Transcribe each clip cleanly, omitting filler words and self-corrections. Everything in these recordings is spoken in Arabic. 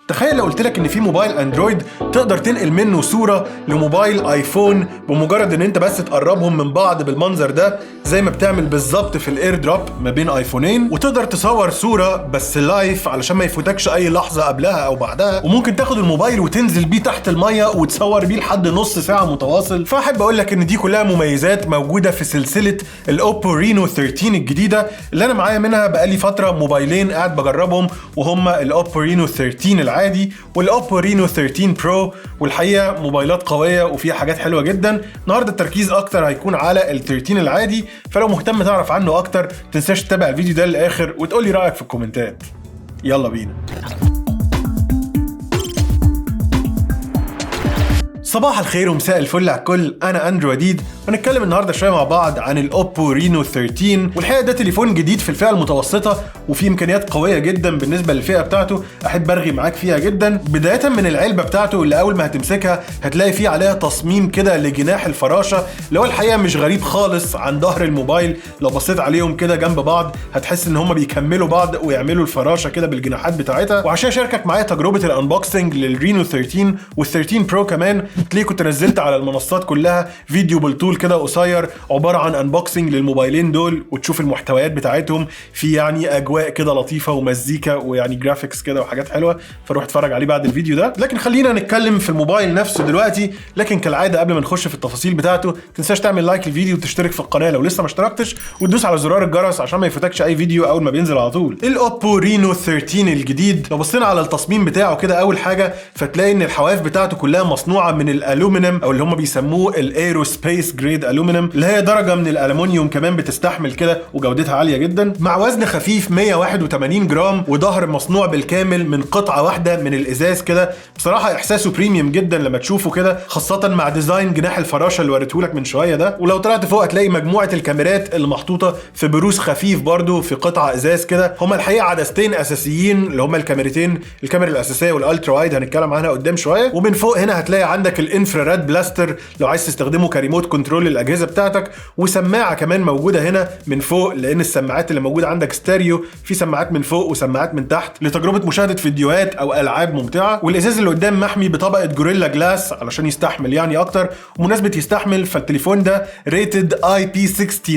تخيل لو قلت لك ان في موبايل اندرويد تقدر تنقل منه صورة لموبايل ايفون بمجرد ان انت بس تقربهم من بعض بالمنظر ده، زي ما بتعمل بالظبط في الاير دروب ما بين ايفونين، وتقدر تصور صورة بس لايف علشان ما يفوتكش اي لحظة قبلها او بعدها، وممكن تاخد الموبايل وتنزل بيه تحت المية وتصور بيه لحد نص ساعة متواصل. فاحب اقول لك ان دي كلها مميزات موجودة في سلسلة الاوبو رينو 13 الجديدة اللي انا معايا منها بقالي فترة موبايلين قاعد بجربهم، وهما الاوبو رينو 13 العادي والاوبو رينو 13 برو. والحقيقة موبايلات قوية وفيها حاجات حلوة جدا. النهاردة التركيز اكتر هيكون على ال 13 العادي، فلو مهتم تعرف عنه اكتر تنساش تتابع الفيديو ده للاخر وتقولي رأيك في الكومنتات. يلا بينا. صباح الخير ومساء الفل على الكل، انا اندرو وديد، ونتكلم النهارده شويه مع بعض عن الاوبو رينو 13. والحقيقه ده تليفون جديد في الفئه المتوسطه وفيه امكانيات قويه جدا بالنسبه للفئه بتاعته، احب ارغي معاك فيها جدا. بدايه من العلبه بتاعته اللي اول ما هتمسكها هتلاقي فيه عليها تصميم كده لجناح الفراشه، اللي هو الحقيقه مش غريب خالص عن ظهر الموبايل. لو بصيت عليهم كده جنب بعض هتحس ان هم بيكملوا بعض ويعملوا الفراشه كده بالجناحات بتاعتها. وعشان اشاركك معايا تجربه الانبوكسنج للرينو 13 وال13 برو كمان، تلاقي كنت نزلت على المنصات كلها فيديو بالطول كده قصير عباره عن انبوكسنج للموبايلين دول، وتشوف المحتويات بتاعتهم في يعني اجواء كده لطيفه ومزيكا ويعني جرافيكس كده وحاجات حلوه، فروح اتفرج عليه بعد الفيديو ده. لكن خلينا نتكلم في الموبايل نفسه دلوقتي. لكن كالعاده قبل ما نخش في التفاصيل بتاعته تنساش تعمل لايك للفيديو وتشترك في القناه لو لسه ما اشتركتش، وتدوس على زرار الجرس عشان ما يفوتكش اي فيديو اول ما بينزل على طول. الاوبو رينو 13 الجديد لو بصينا على التصميم بتاعه كده اول حاجه فتلاقي ان الحواف بتاعته كلها مصنوعه من الالومنيوم، او اللي هم بيسموه الايروسبيس جريد الومنيوم، اللي هي درجه من الالومنيوم كمان بتستحمل كده وجودتها عاليه جدا، مع وزن خفيف 181 جرام، وظهر مصنوع بالكامل من قطعه واحده من الازاز كده. بصراحه احساسه بريميوم جدا لما تشوفه كده، خاصه مع ديزاين جناح الفراشه اللي وريتهولك من شويه ده. ولو طلعت فوق هتلاقي مجموعه الكاميرات اللي محطوطه في بروز خفيف برده في قطعه ازاز كده. هما الحقيقه عدستين اساسيين اللي هما الكاميرتين، الكاميرا الاساسيه والالترا وايد هنتكلم عنها قدام شويه. ومن فوق هنا هتلاقي عندك الانفراريد بلاستر لو عايز تستخدمه كريموت كنترول للاجهزه بتاعتك، وسماعه كمان موجوده هنا من فوق، لان السماعات اللي موجوده عندك ستيريو، في سماعات من فوق وسماعات من تحت لتجربه مشاهده فيديوهات او العاب ممتعه. والازاز اللي قدام محمي بطبقه جوريلا جلاس علشان يستحمل يعني اكتر. ومناسبه يستحمل، فالتليفون ده ريتد IP69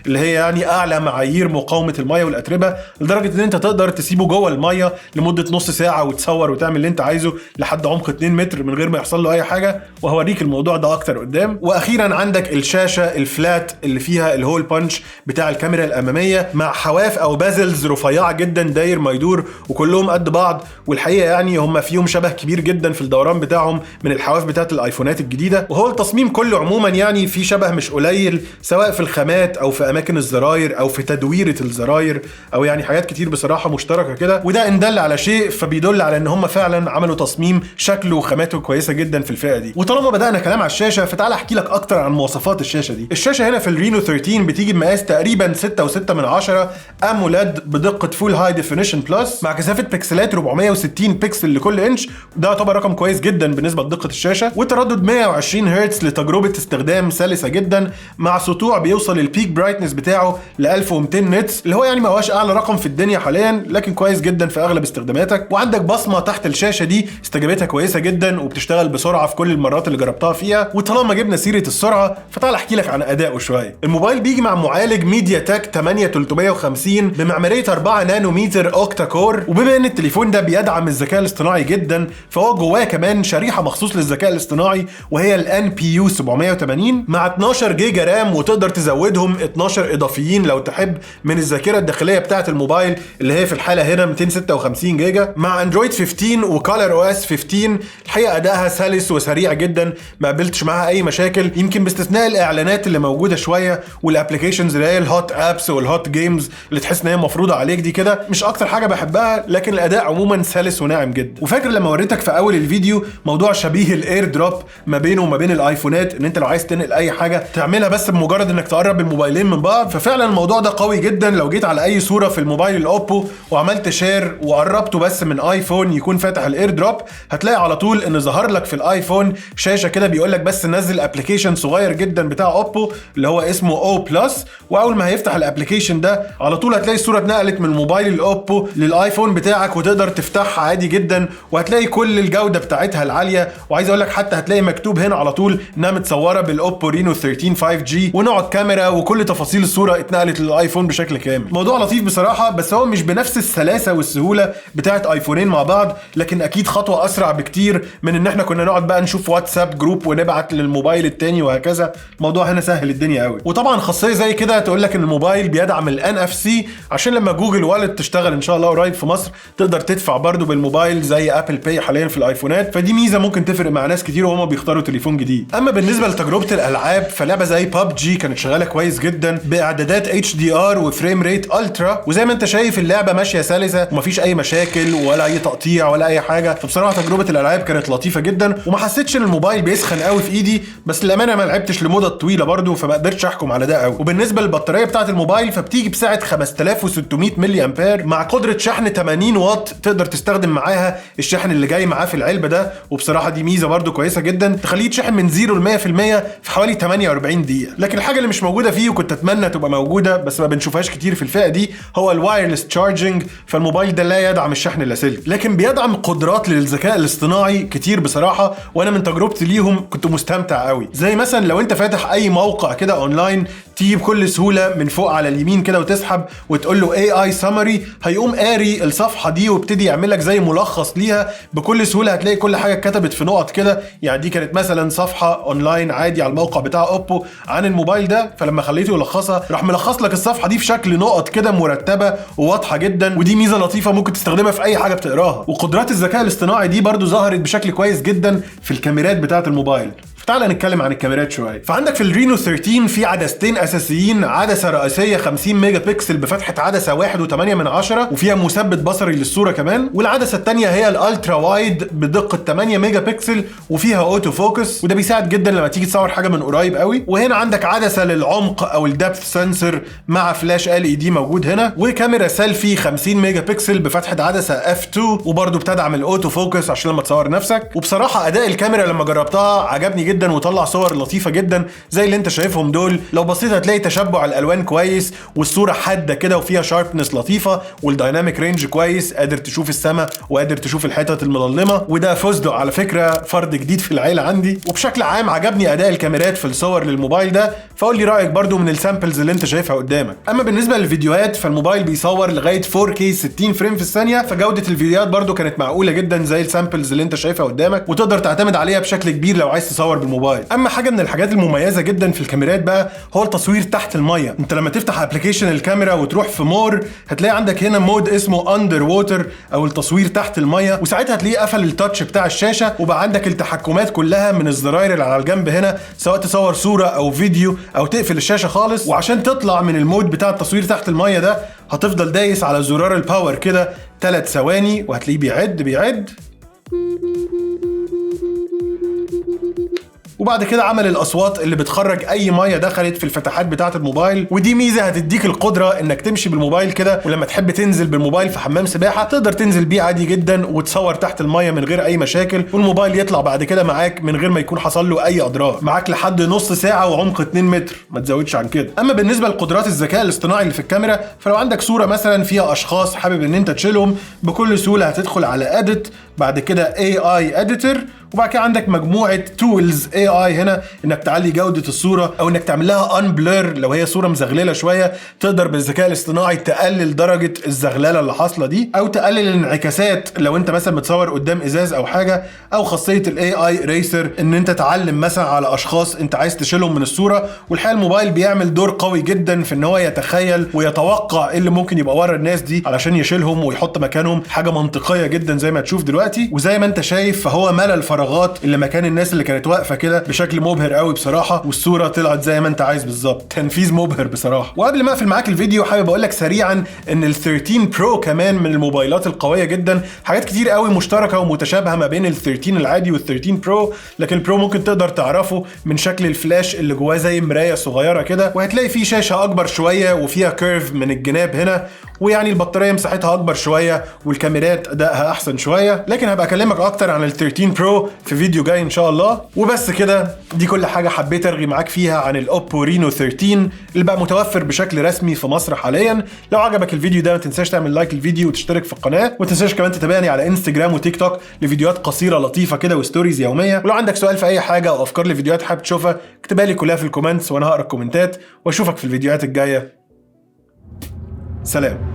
اللي هي يعني اعلى معايير مقاومه الميه والاتربه، لدرجه ان انت تقدر تسيبه جوه الميه لمده نص ساعه وتصور وتعمل اللي انت عايزه لحد عمق 2 متر من غير ما يحصل له اي حاجه، وهوريك الموضوع ده اكتر قدام. واخيرا عندك الشاشه الفلات اللي فيها الهول بانش بتاع الكاميرا الاماميه، مع حواف او بازلز رفيعه جدا داير ما يدور وكلهم قد بعض. والحقيقه يعني هم فيهم شبه كبير جدا في الدوران بتاعهم من الحواف بتاعت الايفونات الجديده. وهو التصميم كله عموما يعني في شبه مش قليل، سواء في الخامات او في اماكن الزراير او في تدويره الزراير، او يعني حاجات كتير بصراحه مشتركه كده. وده ان دل على شيء فبيدل على ان هم فعلا عملوا تصميم شكله وخاماته كويسه جدا في الفئه دي. وطالما بدانا كلام على الشاشه فتعال احكي لك اكتر عن مواصفات الشاشه دي. الشاشه هنا في الرينو 13 بتيجي بمقاس تقريبا 6.6 اموليد بدقه فول هاي ديفينيشن بلس، مع كثافه بكسلات 460 بكسل لكل انش، وده يعتبر رقم كويس جدا بالنسبه لدقه الشاشه. وتردد 120 هرتز لتجربه استخدام سلسه جدا، مع سطوع بيوصل البيك برايتنس بتاعه ل 1200 نتس، اللي هو يعني ما هواش اعلى رقم في الدنيا حاليا، لكن كويس جدا في اغلب استخداماتك. وعندك بصمه تحت الشاشه دي استجابتها كويسه جدا وبتشتغل بسرعه في كل المرات اللي جربتها فيها. وطالما جبنا سيره السرعه فتعال احكي لك عن ادائه شويه. الموبايل بيجي مع معالج ميديا تك 8350 بمعماريه 4 نانومتر اوكتا كور، وبما ان التليفون ده بيدعم الذكاء الاصطناعي جدا فهو جواه كمان شريحه مخصوص للذكاء الاصطناعي، وهي الNPU 780 مع 12 جيجا رام، وتقدر تزودهم 12 اضافيين لو تحب من الذاكره الداخليه بتاعه الموبايل اللي هي في الحاله هنا 256 جيجا، مع اندرويد 15 وكالر او اس 15. الحقيقه ادائها سلس وسريع جدا، ما قابلتش معاها اي مشاكل، يمكن باستثناء الاعلانات اللي موجوده شويه والابلكيشنز اللي هي الهوت ابس والهوت جيمز اللي تحس ان هي مفروضه عليك دي كده، مش اكتر حاجه بحبها، لكن الاداء عموما سلس وناعم جدا. وفاكر لما وريتك في اول الفيديو موضوع شبيه الاير دروب ما بينه وما بين الايفونات، ان انت لو عايز تنقل اي حاجه تعملها بس بمجرد انك تقرب الموبايلين من بعض، ففعلا الموضوع ده قوي جدا. لو جيت على اي صوره في الموبايل الاوبو وعملت شير وقربته بس من ايفون يكون فاتح الاير دروب، هتلاقي على طول ان ظهر لك في الايفون شاشه كده بيقول لك بس نزل ابلكيشن صغير جدا بتاع اوبو اللي هو اسمه او بلس، واول ما هيفتح الابلكيشن ده على طول هتلاقي الصوره اتنقلت من موبايل الاوبو للايفون بتاعك، وتقدر تفتحها عادي جدا، وهتلاقي كل الجوده بتاعتها العاليه. وعايز اقول لك حتى هتلاقي مكتوب هنا على طول انها متصوره بالاوبو رينو 13 5G، ونوع الكاميرا وكل تفاصيل الصوره اتنقلت للايفون بشكل كامل. موضوع لطيف بصراحه، بس هو مش بنفس السلاسه والسهوله بتاعت ايفونين مع بعض، لكن اكيد خطوه اسرع بكتير من ان احنا كنا نقعد بقى نشوف واتساب جروب ونبعت للموبايل التاني وهكذا. الموضوع هنا سهل الدنيا قوي. وطبعا خاصيه زي كده تقول لك ان الموبايل بيدعم NFC، عشان لما جوجل والت تشتغل ان شاء الله قريب في مصر تقدر تدفع برضو بالموبايل زي ابل باي حاليا في الايفونات، فدي ميزه ممكن تفرق مع ناس كتير وهم بيختاروا تليفون جديد. اما بالنسبه لتجربه الالعاب، فلعبه زي PUBG كانت شغاله كويس جدا باعدادات HDR وفريم ريت الترا، وزي ما انت شايف اللعبه ماشيه سلسه ومفيش اي مشاكل ولا اي تقطيع ولا اي حاجه. فبصراحه تجربه الالعاب كانت لطيفه جدا، وما حسيتش ان الموبايل بيسخن قوي في ايدي، بس للامانه ما لعبتش لمده طويله برضو فما قدرتش احكم على ده قوي. وبالنسبه للبطاريه بتاعه الموبايل فبتيجي بسعه 5600 ملي امبير مع قدره شحن 80 واط، تقدر تستخدم معاها الشحن اللي جاي معاه في العلبه ده، وبصراحه دي ميزه برضو كويسه جدا تخليه يتشحن من 0 ل 100% في حوالي 48 دقيقه. لكن الحاجه اللي مش موجوده فيه وكنت اتمنى تبقى موجوده بس ما بنشوفهاش كتير في الفئه دي هو الوايرلس تشارجنج. فالموبايل ده لا يدعم الشحن اللاسلكي، لكن بيدعم قدرات للذكاء الاصطناعي كتير بصراحه، وانا من تجربتي ليهم كنت مستمتع قوي. زي مثلا لو انت فاتح اي موقع كده اونلاين، تيجي بكل سهوله من فوق على اليمين كده وتسحب وتقول له AI summary، هيقوم قاري الصفحه دي وابتدي يعمل لك زي ملخص ليها بكل سهوله. هتلاقي كل حاجه اتكتبت في نقط كده، يعني دي كانت مثلا صفحه اونلاين عادي على الموقع بتاع اوبو عن الموبايل ده، فلما خليته يلخصها راح ملخص لك الصفحه دي في شكل نقط كده مرتبه وواضحه جدا، ودي ميزه لطيفه ممكن تستخدمها في اي حاجه بتقراها. وقدرات الذكاء الاصطناعي دي برضو ظهرت بشكل كويس جدا في الكاميرات بتاعه الموبايل. تعال نتكلم عن الكاميرات شويه. فعندك في الرينو 13 في عدستين اساسيين، عدسه رئيسيه 50 ميجا بكسل بفتحه عدسه 1.8 وفيها مثبت بصري للصوره كمان، والعدسه الثانيه هي الالترا وايد بدقه 8 ميجا بكسل وفيها اوتو فوكس، وده بيساعد جدا لما تيجي تصور حاجه من قريب قوي. وهنا عندك عدسه للعمق او الدبث سنسور مع فلاش LED موجود هنا، وكاميرا سيلفي 50 ميجا بكسل بفتحه عدسه f2 وبرده بتدعم الاوتو فوكس عشان لما تصور نفسك. وبصراحه اداء الكاميرا لما جربتها عجبني جدا وطلع صور لطيفه جدا زي اللي انت شايفهم دول. لو بصيت هتلاقي تشبع الالوان كويس، والصوره حاده كده وفيها شاربنس لطيفه، والدايناميك رينج كويس، قادر تشوف السما وقادر تشوف الحتت المظلمه، وده فستق على فكره، فرد جديد في العيله عندي. وبشكل عام عجبني اداء الكاميرات في الصور للموبايل ده، فقول لي رايك برضو من السامبلز اللي انت شايفها قدامك. اما بالنسبه للفيديوهات فالموبايل بيصور لغايه 4K 60 فريم في الثانيه، فجوده الفيديوهات برضو كانت معقوله جدا زي السامبلز اللي انت شايفها قدامك، وتقدر تعتمد عليها بشكل كبير لو عايز تصور بالموبايل. اما حاجه من الحاجات المميزه جدا في الكاميرات بقى هو التصوير تحت الميه. انت لما تفتح ابلكيشن الكاميرا وتروح في مور هتلاقي عندك هنا مود اسمه اندر ووتر او التصوير تحت الميه، وساعتها هتلاقيه قفل التاتش بتاع الشاشه وبقى عندك التحكمات كلها من الزراير اللي على الجنب هنا، سواء تصور صوره او فيديو او تقفل الشاشه خالص. وعشان تطلع من المود بتاع التصوير تحت الميه ده هتفضل دايس على زرار الباور كده 3 ثواني وهتلاقيه بيعد وبعد كده عمل الاصوات اللي بتخرج اي ميه دخلت في الفتحات بتاعه الموبايل. ودي ميزه هتديك القدره انك تمشي بالموبايل كده، ولما تحب تنزل بالموبايل في حمام سباحه تقدر تنزل بيه عادي جدا وتصور تحت الميه من غير اي مشاكل، والموبايل يطلع بعد كده معاك من غير ما يكون حصل له اي اضرار. معاك لحد نص ساعه وعمق 2 متر، ما تزودش عن كده. اما بالنسبه لقدرات الذكاء الاصطناعي اللي في الكاميرا، فلو عندك صوره مثلا فيها اشخاص حابب ان انت تشيلهم، بكل سهوله هتدخل على اديت، بعد كده AI اديتور، وبعد كده عندك مجموعه تولز AI هنا انك تعلي جوده الصوره او انك تعمل لها ان بلور. لو هي صوره مزغلله شويه تقدر بالذكاء الاصطناعي تقلل درجه الزغلله اللي حاصله دي، او تقلل الانعكاسات لو انت مثلا متصور قدام ازاز او حاجه، او خاصيه AI ريسر ان انت تعلم مثلا على اشخاص انت عايز تشيلهم من الصوره. والحقيقه الموبايل بيعمل دور قوي جدا في ان هو يتخيل ويتوقع ايه اللي ممكن يبقى ورا الناس دي علشان يشيلهم ويحط مكانهم حاجه منطقيه جدا زي ما تشوف دلوقتي. وزي ما انت شايف فهو ملى الفراغات اللي مكان الناس اللي كانت واقفه كده بشكل مبهر قوي بصراحه، والصوره طلعت زي ما انت عايز بالظبط، تنفيذ مبهر بصراحه. وقبل ما اقفل معاك الفيديو حابب اقول لك سريعا ان ال 13 برو كمان من الموبايلات القويه جدا، حاجات كتير قوي مشتركه ومتشابهه ما بين ال 13 العادي وال 13 برو، لكن البرو ممكن تقدر تعرفه من شكل الفلاش اللي جواه زي مرايه صغيره كده، وهتلاقي فيه شاشه اكبر شويه وفيها كيرف من الجناب هنا، ويعني البطاريه مساحتها اكبر شويه والكاميرات ادائها احسن شويه. لكن هبقى اكلمك اكتر عن ال 13 برو في فيديو جاي ان شاء الله. وبس كده، دي كل حاجه حبيت ارغي معاك فيها عن الاوبو رينو 13 اللي بقى متوفر بشكل رسمي في مصر حاليا. لو عجبك الفيديو ده ما تنساش تعمل لايك للفيديو وتشترك في القناه، وما تنساش كمان تتابعني على انستجرام وتيك توك لفيديوهات قصيره لطيفه كده وستوريز يوميه. ولو عندك سؤال في اي حاجه او افكار لفيديوهات حابب تشوفها اكتبها لي كلها في الكومنتس وانا هقرا الكومنتات، واشوفك في الفيديوهات الجايه. سلام.